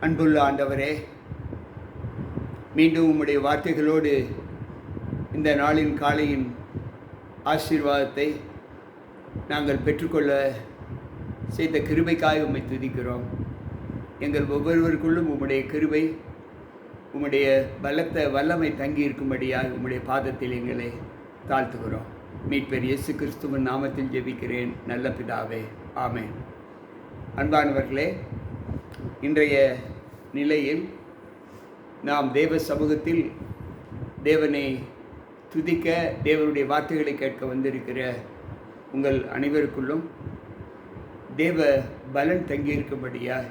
அன்புள்ள ஆண்டவரே, மீண்டும் உம்முடைய வார்த்தைகளோடு இந்த நாளின் காலையின் ஆசீர்வாதத்தை நாங்கள் பெற்றுக்கொள்ள செய்த கிருபைக்காக உம்மை துதிக்கிறோம். எங்கள் ஒவ்வொருவருக்குள்ளும் உம்முடைய கிருபை, உம்முடைய பலத்த வல்லமை தங்கி இருக்கும்படியாக உம்முடைய பாதத்தில் எங்களை தாழ்த்துகிறோம். மீட்பர் இயேசு கிறிஸ்துவின் நாமத்தில் ஜெபிக்கிறேன் நல்ல பிதாவே, ஆமென். அன்பானவர்களே, இன்றைய நிலையில் நாம் தேவ சமூகத்தில் தேவனை துதிக்க, தேவனுடைய வார்த்தைகளை கேட்க வந்திருக்கிற உங்கள் அனைவருக்குள்ளும் தேவ பலன் தங்கியிருக்கும்படியாக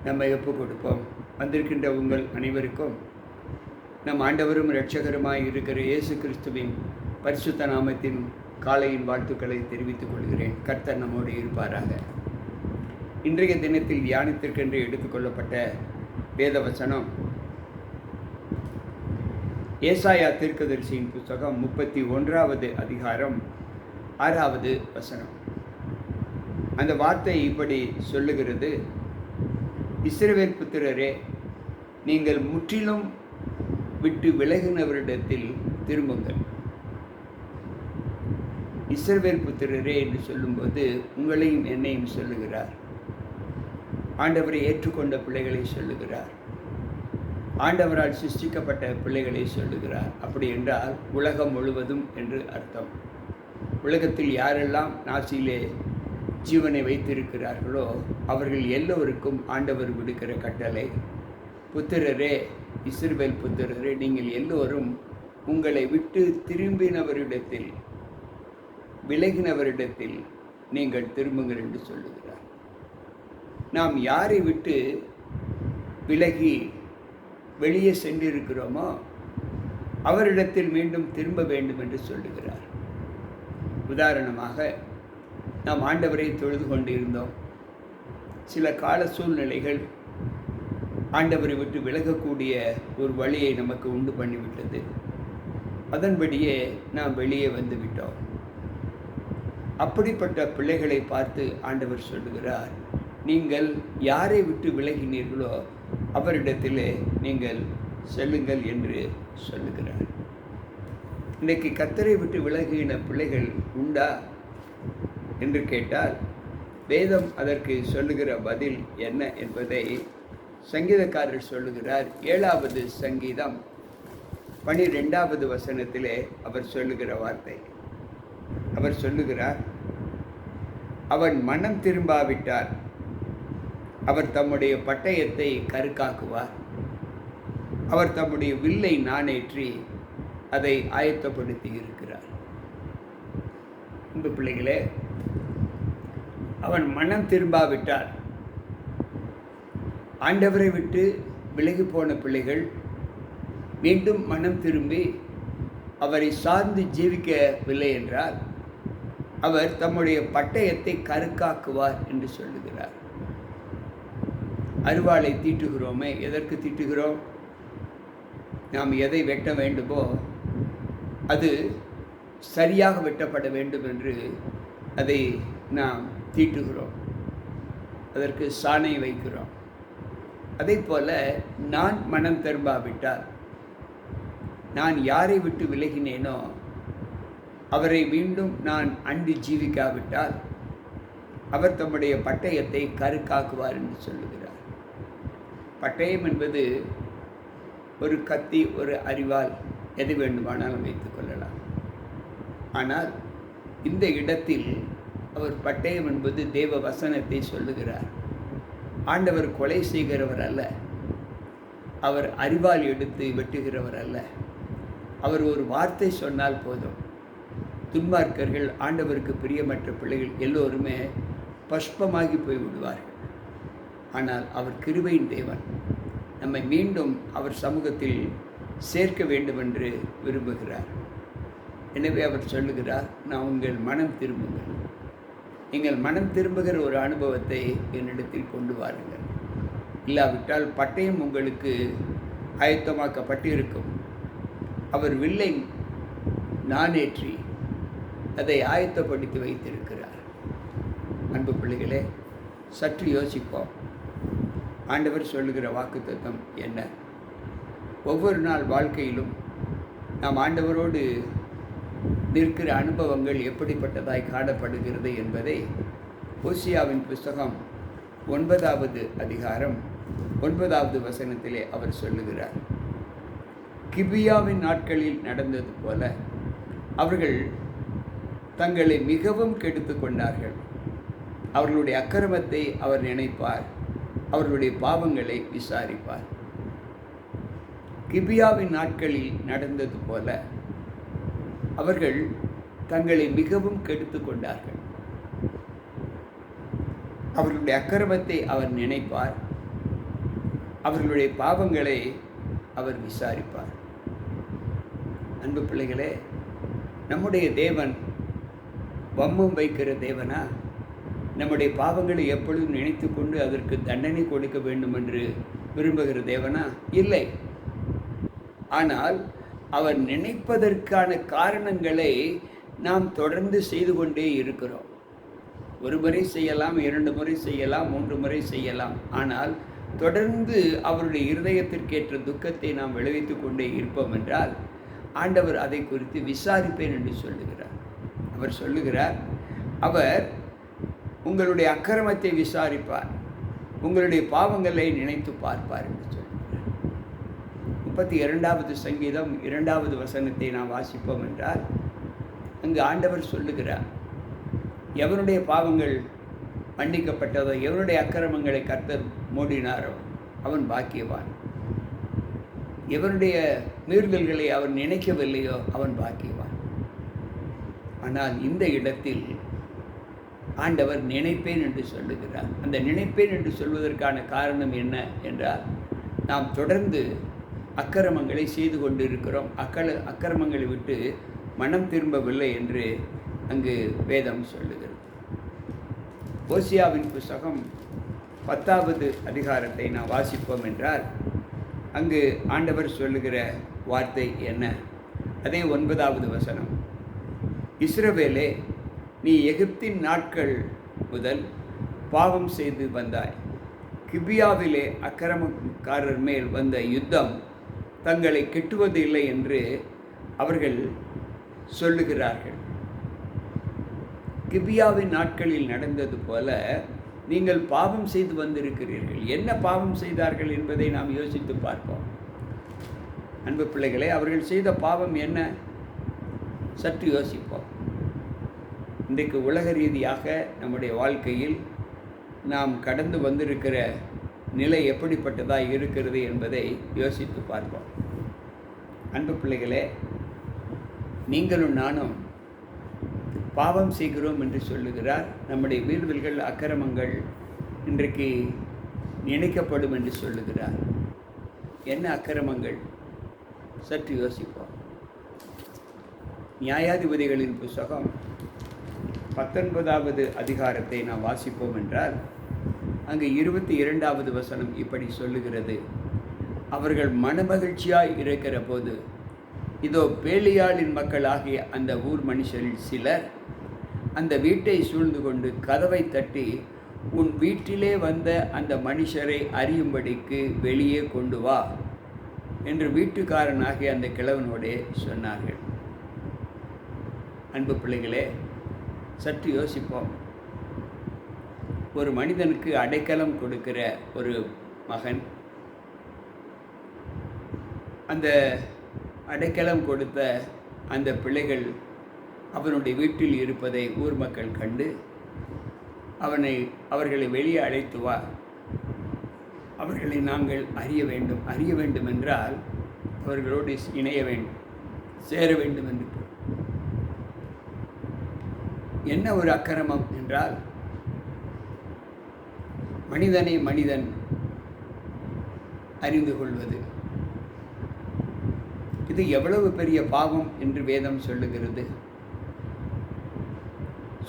நம்ம ஒப்புக் கொடுப்போம். வந்திருக்கின்ற உங்கள் அனைவருக்கும் நம் ஆண்டவரும் இரட்சகருமாய் இருக்கிற இயேசு கிறிஸ்துவின் பரிசுத்த நாமத்தின் காலையின் வாழ்த்துக்களை தெரிவித்துக் கொள்கிறேன். கர்த்தர் நம்மோடு இருப்பாராக. இன்றைய தினத்தில் தியானத்திற்கென்று எடுத்துக்கொள்ளப்பட்ட வேத வசனம் ஏசாயா தீர்க்கதரிசியின் புத்தகம் 31வது அதிகாரம் 6வது வசனம். அந்த வார்த்தை இப்படி சொல்லுகிறது: இஸ்ரவேல் புத்திரரே, நீங்கள் முற்றிலும் விட்டு விலகினவரிடத்தில் திரும்புங்கள். இஸ்ரவேல் புத்திரரே என்று சொல்லும்போது உங்களையும் என்னையும் சொல்லுகிறார். ஆண்டவரை ஏற்றுக்கொண்ட பிள்ளைகளை சொல்லுகிறார். ஆண்டவரால் சிருஷ்டிக்கப்பட்ட பிள்ளைகளை சொல்லுகிறார். அப்படி என்றால் உலகம் முழுவதும் என்று அர்த்தம். உலகத்தில் யாரெல்லாம் நாசியிலே ஜீவனை வைத்திருக்கிறார்களோ அவர்கள் எல்லோருக்கும் ஆண்டவர் விடுக்கிற கட்டளை, புத்திரரே, இஸ்ரவேல் புத்திரரே, நீங்கள் எல்லோரும் உங்களை விட்டு திரும்பினவரிடத்தில், விலகினவரிடத்தில் நீங்கள் திரும்புங்கள் என்று சொல்லுகிறார். நாம் யாரை விட்டு விலகி வெளியே சென்றிருக்கிறோமோ அவரிடத்தில் மீண்டும் திரும்ப வேண்டும் என்று சொல்லுகிறார். உதாரணமாக, நாம் ஆண்டவரை தொழுது கொண்டிருந்தோம். சில கால சூழ்நிலைகள் ஆண்டவரை விட்டு விலகக்கூடிய ஒரு வழியை நமக்கு உண்டு பண்ணிவிட்டது. அதன்படியே நாம் வெளியே வந்து விட்டோம். அப்படிப்பட்ட பிள்ளைகளை பார்த்து ஆண்டவர் சொல்லுகிறார், நீங்கள் யாரை விட்டு விலகினீர்களோ அவரிடத்திலே நீங்கள் செல்லுங்கள் என்று சொல்லுகிறார். இன்றைக்கு கர்த்தரை விட்டு விலகின பிள்ளைகள் உண்டா என்று கேட்டால் வேதம் அதற்கு சொல்லுகிற பதில் என்ன என்பதை சங்கீதக்காரர் சொல்லுகிறார். 7வது சங்கீதம் 12வது வசனத்திலே அவர் சொல்லுகிற வார்த்தை. அவர் சொல்லுகிறார், அவன் மனம் திரும்பாவிட்டார் அவர் தம்முடைய பட்டயத்தை கருக்காக்குவார். அவர் தம்முடைய வில்லை நாணேற்றி அதை ஆயத்தப்படுத்தி இருக்கிறார். இந்த பிள்ளைகளே, அவன் மனம் திரும்பாவிட்டார். ஆண்டவரை விட்டு விலகி போன பிள்ளைகள் மீண்டும் மனம் திரும்பி அவரை சார்ந்து ஜீவிக்கவில்லை என்றால் அவர் தம்முடைய பட்டயத்தை கருக்காக்குவார் என்று சொல்லுகிறார். அருவாளை தீட்டுகிறோமே, எதற்கு தீட்டுகிறோம்? நாம் எதை வெட்ட வேண்டுமோ அது சரியாக வெட்டப்பட வேண்டும் என்று அதை நாம் தீட்டுகிறோம். அதற்கு சாணை வைக்கிறோம். அதே போல நான் மனம் திரும்பாவிட்டால், நான் யாரை விட்டு விலகினேனோ அவரை மீண்டும் நான் அண்டி ஜீவிக்காவிட்டால் அவர் தம்முடைய பட்டயத்தை கருக்காக்குவார் என்று சொல்லுகிறார். பட்டயம் என்பது ஒரு கத்தி, ஒரு அரிவாள், எது வேண்டுமானாலும் வைத்துக் கொள்ளலாம். ஆனால் இந்த இடத்தில் அவர் பட்டயம் என்பது தேவ வசனத்தை சொல்லுகிறார். ஆண்டவர் கொலை செய்கிறவர் அல்ல, அவர் அரிவாள் எடுத்து வெட்டுகிறவர் அல்ல. அவர் ஒரு வார்த்தை சொன்னால் போதும், துன்மார்க்கர்கள், ஆண்டவருக்கு பிரியமற்ற பிள்ளைகள் எல்லோருமே பஷ்பமாகி போய் விடுவார்கள். ஆனால் அவர் கிருபையின் தேவன், நம்மை மீண்டும் அவர் சமூகத்தில் சேர்க்க வேண்டும் என்று விரும்புகிறார். எனவே அவர் சொல்லுகிறார், நான் உங்கள் மனம் திரும்புங்கள். நீங்கள் மனம் திரும்புகிற ஒரு அனுபவத்தை என்னிடத்தில் கொண்டு வாருங்கள். இல்லாவிட்டால் பட்டயம் உங்களுக்கு ஆயத்தமாக்கப்பட்டு இருக்கும். அவர் வில்லை நாணேற்றி அதை ஆயத்தப்படுத்தி வைத்திருக்கிறார். அன்பு பிள்ளைகளே, சற்று யோசிப்போம். ஆண்டவர் சொல்லுகிற வாக்குத்தத்தம் என்ன? ஒவ்வொரு நாள் வாழ்க்கையிலும் நாம் ஆண்டவரோடு நிற்கிற அனுபவங்கள் எப்படிப்பட்டதாய் காணப்படுகிறது என்பதை ஓசியாவின் புஸ்தகம் 9வது அதிகாரம் 9வது வசனத்திலே அவர் சொல்லுகிறார். கிபியாவின் நாட்களில் நடந்தது போல அவர்கள் தங்களை மிகவும் கெடுத்து கொண்டார்கள். அவர்களுடைய அக்கிரமத்தை அவர் நினைப்பார், அவர்களுடைய பாவங்களை விசாரிப்பார். கிபியாவின் நாட்களில் நடந்தது போல அவர்கள் தங்களை மிகவும் கெடுத்து கொண்டார்கள். அவர்களுடைய அக்கிரமத்தை அவர் நினைப்பார், அவர்களுடைய பாவங்களை அவர் விசாரிப்பார். அன்பு பிள்ளைகளே, நம்முடைய தேவன் வம்மம் வைக்கிற தேவனா? நம்முடைய பாவங்களை எப்பொழுதும் நினைத்து கொண்டு அதற்கு தண்டனை கொடுக்க வேண்டும் என்று விரும்புகிற தேவனா? இல்லை. ஆனால் அவர் நினைப்பதற்கான காரணங்களை நாம் தொடர்ந்து செய்து கொண்டே இருக்கிறோம். ஒரு முறை செய்யலாம், 2 முறை செய்யலாம், 3 முறை செய்யலாம். ஆனால் தொடர்ந்து அவருடைய இருதயத்திற்கேற்ற துக்கத்தை நாம் விளைவித்து கொண்டே இருப்போம் என்றால் ஆண்டவர் அதை குறித்து விசாரிப்பேன் என்று சொல்லுகிறார். அவர் சொல்லுகிறார், அவர் உங்களுடைய அக்கிரமத்தை விசாரிப்பார், உங்களுடைய பாவங்களை நினைத்து பார்ப்பார் என்று சொல்லுகிறார். 32வது சங்கீதம் 2வது வசனத்தை நாம் வாசிப்போம் என்றால் அங்கு ஆண்டவர் சொல்லுகிறார், எவனுடைய பாவங்கள் மன்னிக்கப்பட்டதோ, எவனுடைய அக்கிரமங்களை கர்த்தர் மூடினாரோ அவன் பாக்கியவான். எவனுடைய மீறுதல்களை அவர் நினைக்கவில்லையோ அவன் பாக்கியவான். ஆனால் இந்த இடத்தில் ஆண்டவர் நினைப்பேன் என்று சொல்லுகிறார். அந்த நினைப்பேன் என்று சொல்வதற்கான காரணம் என்ன என்றால், நாம் தொடர்ந்து அக்கிரமங்களை செய்து கொண்டு இருக்கிறோம். அக்கிரமங்களை விட்டு மனம் திரும்பவில்லை என்று அங்கு வேதம் சொல்லுகிறது. ஓசியாவின் புஸ்தகம் 10வது அதிகாரத்தை நாம் வாசிப்போம் என்றால் அங்கு ஆண்டவர் சொல்லுகிற வார்த்தை என்ன? அதே 9வது வசனம், இஸ்ரவேலே, நீ எகிப்தின் நாட்கள் முதல் பாவம் செய்து வந்தாய். கிபியாவிலே அக்கிரமக்காரர் மேல் வந்த யுத்தம் தங்களை கெட்டுவது இல்லை என்று அவர்கள் சொல்லுகிறார்கள். கிபியாவின் நாட்களில் நடந்தது போல நீங்கள் பாவம் செய்து வந்திருக்கிறீர்கள். என்ன பாவம் செய்தார்கள் என்பதை நாம் யோசித்து பார்ப்போம். அன்பு பிள்ளைகளே, அவர்கள் செய்த பாவம் என்ன? சற்று யோசிப்போம். இன்றைக்கு உலக ரீதியாக நம்முடைய வாழ்க்கையில் நாம் கடந்து வந்திருக்கிற நிலை எப்படிப்பட்டதாக இருக்கிறது என்பதை யோசித்து பார்ப்போம். அன்பு பிள்ளைகளே, நீங்களும் நானும் பாவம் செய்கிறோம் என்று சொல்லுகிறார். நம்முடைய மீறுதல்கள், அக்கிரமங்கள் இன்றைக்கு நினைக்கப்படும் என்று சொல்லுகிறார். என்ன அக்கிரமங்கள்? சற்று யோசிப்போம். நியாயாதிபதிகளின் புஸ்தகம் 19வது அதிகாரத்தை நாம் வாசிப்போம் என்றால் அங்கு 22வது வசனம் இப்படி சொல்லுகிறது, அவர்கள் மனமகிழ்ச்சியாய் இருக்கிற போது இதோ பேலியாளின் மக்களாகிய அந்த ஊர் மனுஷரில் சிலர் அந்த வீட்டை சூழ்ந்து கொண்டு கதவை தட்டி, உன் வீட்டிலே வந்த அந்த மனுஷரை அறியும்படிக்கு வெளியே கொண்டு வா என்று வீட்டுக்காரனாகிய அந்த கிழவனோடே சொன்னார்கள். அன்பு பிள்ளைகளே, சற்று யோசிப்போம். ஒரு மனிதனுக்கு அடைக்கலம் கொடுக்கிற ஒரு மகன், அந்த அடைக்கலம் கொடுத்த அந்த பிள்ளைகள் அவனுடைய வீட்டில் இருப்பதை ஊர் மக்கள் கண்டு அவர்களை வெளியே அழைத்து வா, அவர்களை நாங்கள் அறிய வேண்டும் என்றால் அவர்களோடு இணைய வேண்டும், சேர வேண்டும் என்று. என்ன ஒரு அக்கிரமம் என்றால், மனிதனை மனிதன் அறிந்து கொள்வது. இது எவ்வளவு பெரிய பாவம் என்று வேதம் சொல்லுகிறது.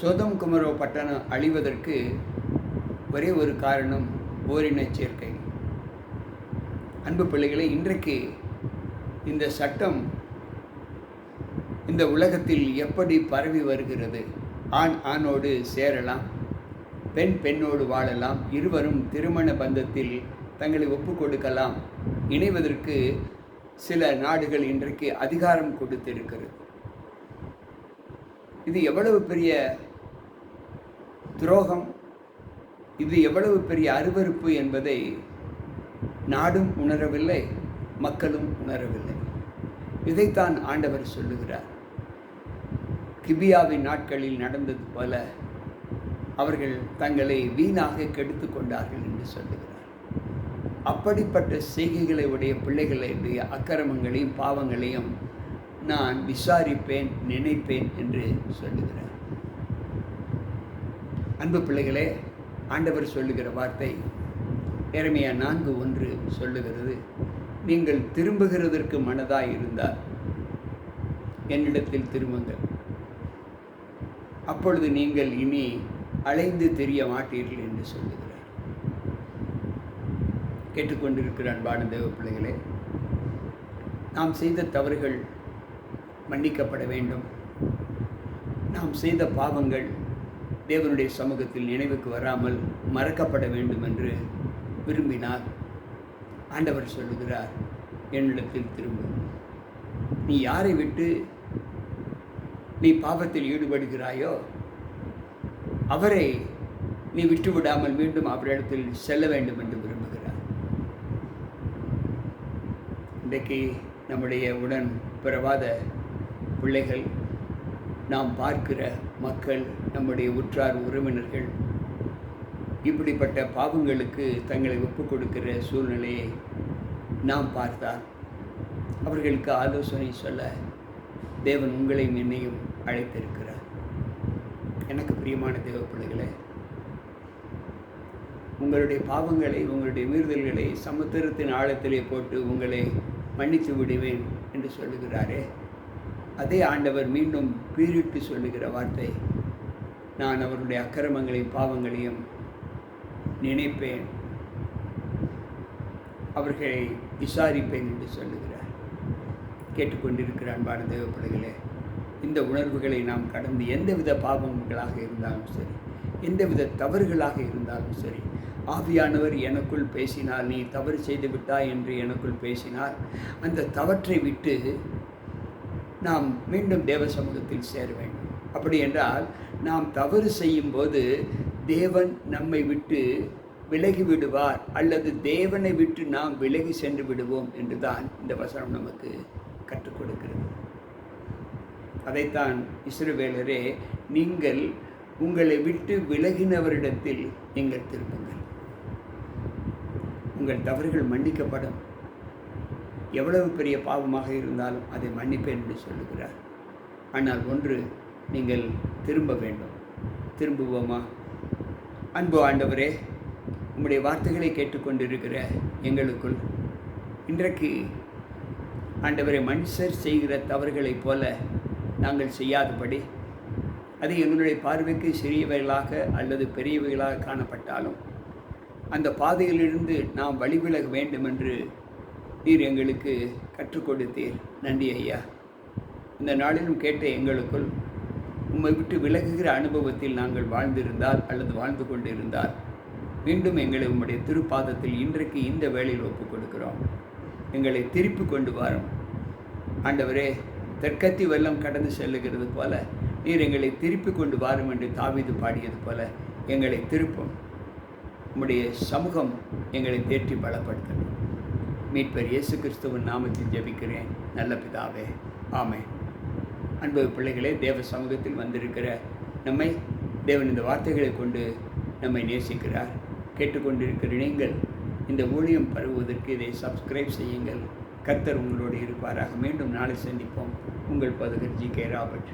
சோதம் குமரோ பட்டணம் அழிவதற்கு ஒரே ஒரு காரணம், ஓரின சேர்க்கை. அன்பு பிள்ளைகளை, இன்றைக்கு இந்த சட்டம் இந்த உலகத்தில் எப்படி பரவி வருகிறது? ஆண் ஆணோடு சேரலாம், பெண் பெண்ணோடு வாழலாம், இருவரும் திருமண பந்தத்தில் தங்களை ஒப்பு கொடுக்கலாம். இணைவதற்கு சில நாடுகள் இன்றைக்கு அதிகாரம் கொடுத்திருக்கிறது. இது எவ்வளவு பெரிய துரோகம், இது எவ்வளவு பெரிய அருவருப்பு என்பதை நாடும் உணரவில்லை, மக்களும் உணரவில்லை. இதைத்தான் ஆண்டவர் சொல்லுகிறார். கிபியாவின் நாட்களில் நடந்தது போல அவர்கள் தங்களை வீணாக கெடுத்து கொண்டார்கள் என்று சொல்லுகிறார். அப்படிப்பட்ட செய்கைகளை உடைய பிள்ளைகளுடைய அக்கிரமங்களையும் பாவங்களையும் நான் விசாரிப்பேன், நினைப்பேன் என்று சொல்லுகிறார். அன்பு பிள்ளைகளே, ஆண்டவர் சொல்லுகிற வார்த்தை எரேமியா 4:1 சொல்லுகிறது, நீங்கள் திரும்புகிறதற்கு மனதாய் இருந்தால் என்னிடத்தில் திரும்புங்கள், அப்பொழுது நீங்கள் இனி அலைந்து தெரிய மாட்டீர்கள் என்று சொல்லுகிறார். கேட்டுக்கொண்டிருக்கிற அன்பான தேவ பிள்ளைகளே, நாம் செய்த தவறுகள் மன்னிக்கப்பட வேண்டும். நாம் செய்த பாவங்கள் தேவனுடைய சமூகத்தில் நினைவுக்கு வராமல் மறக்கப்பட வேண்டும் என்று விரும்பினால் ஆண்டவர் சொல்லுகிறார், என்னிடத்தில் திரும்ப. நீ யாரை விட்டு நீ பாவத்தில் ஈடுபடுகிறாயோ அவரை நீ விட்டுவிடாமல் மீண்டும் அவரிடத்தில் செல்ல வேண்டும் என்று விரும்புகிறார். இன்றைக்கு நம்முடைய உடன் பிறவாத பிள்ளைகள், நாம் பார்க்கிற மக்கள், நம்முடைய உற்றார் உறவினர்கள் இப்படிப்பட்ட பாவங்களுக்கு தங்களை ஒப்புக் கொடுக்கிற சூழ்நிலையை நாம் பார்த்தால் அவர்களுக்கு ஆலோசனை சொல்ல தேவன் உங்களையும் என்னையும் அழைத்திருக்கிறார். எனக்கு பிரியமான தேவ பிள்ளைகளே, உங்களுடைய பாவங்களை, உங்களுடைய மீறுதல்களை சமுத்திரத்தின் ஆழத்திலே போட்டு உங்களை மன்னித்து விடுவேன் என்று சொல்லுகிறாரே, அதே ஆண்டவர் மீண்டும் பீரிட்டு சொல்லுகிற வார்த்தை, நான் அவருடைய அக்கிரமங்களையும் பாவங்களையும் நினைப்பேன், அவர்களை விசாரிப்பேன் என்று சொல்லுகிறார். கேட்டுக்கொண்டிருக்கிற அன்பான தேவ பிள்ளைகளே, இந்த உணர்வுகளை நாம் கடந்து எந்தவித பாவங்களாக இருந்தாலும் சரி, எந்தவித தவறுகளாக இருந்தாலும் சரி, ஆவியானவர் எனக்குள் பேசினால், நீ தவறு செய்து விட்டாய் என்று எனக்குள் பேசினால், அந்த தவற்றை விட்டு நாம் மீண்டும் தேவ சமூகத்தில் சேர வேண்டும். அப்படி என்றால் நாம் தவறு செய்யும்போது தேவன் நம்மை விட்டு விலகி விடுவார், அல்லது தேவனை விட்டு நாம் விலகி சென்று விடுவோம் என்றுதான் இந்த வசனம் நமக்கு கற்றுக் கொடுக்கிறது. அதைத்தான் இஸ்ரவேலரே, நீங்கள் உங்களை விட்டு விலகினவரிடத்தில் நீங்கள் திரும்புங்கள், உங்கள் தவறுகள் மன்னிக்கப்படும். எவ்வளவு பெரிய பாவமாக இருந்தாலும் அதை மன்னிப்பேன் என்று சொல்லுகிறார். ஆனால் ஒன்று, நீங்கள் திரும்ப வேண்டும். திரும்புவோமா? அன்பு ஆண்டவரே, உம்முடைய வார்த்தைகளை கேட்டுக்கொண்டிருக்கிற எங்களுக்குள் இன்றைக்கு ஆண்டவரை மனுஷர் செய்கிற தவறுகளைப் போல நாங்கள் செய்யாதபடி, அது எங்களுடைய பார்வைக்கு சிறியவைகளாக அல்லது பெரியவைகளாக காணப்பட்டாலும் அந்த பாதையிலிருந்து நாம் வழிவிலக வேண்டும் என்று நீர் எங்களுக்கு கற்றுக் கொடுத்தீர். நன்றி ஐயா. இந்த நாளிலும் கேட்ட எங்களுக்குள் உம்மை விட்டு விலகுகிற அனுபவத்தில் நாங்கள் வாழ்ந்திருந்தால் அல்லது வாழ்ந்து கொண்டிருந்தால் மீண்டும் எங்களை உம்முடைய திருப்பாதத்தில் இன்றைக்கு இந்த வேளையில் ஒப்புக் கொடுக்கிறோம். எங்களை திருப்பி கொண்டு வரோம் ஆண்டவரே. தெற்கத்தி வெள்ளம் கடந்து செல்லுகிறது போல நீர் எங்களை திருப்பி கொண்டு வாரும் என்று தாவீது பாடியது போல எங்களை திருப்பும். உம்முடைய சமூகம் எங்களை தேற்றி பலப்படுத்தணும். மீட்பர் இயேசு கிறிஸ்துவின் நாமத்தில் ஜெபிக்கிறேன் நல்ல பிதாவே, ஆமென். அன்பு பிள்ளைகளே, தேவ சமூகத்தில் வந்திருக்கிற நம்மை தேவன் இந்த வார்த்தைகளை கொண்டு நம்மை நேசிக்கிறார். கேட்டுக்கொண்டிருக்கிற நீங்கள் இந்த ஊழியம் பரவுவதற்கு இதை சப்ஸ்கிரைப் செய்யுங்கள். கர்த்தர் உங்களோடு இருப்பாராக. மீண்டும் நாளை சந்திப்போம். உங்கள் பதுகர் ஜி.கே. ராபர்ட்.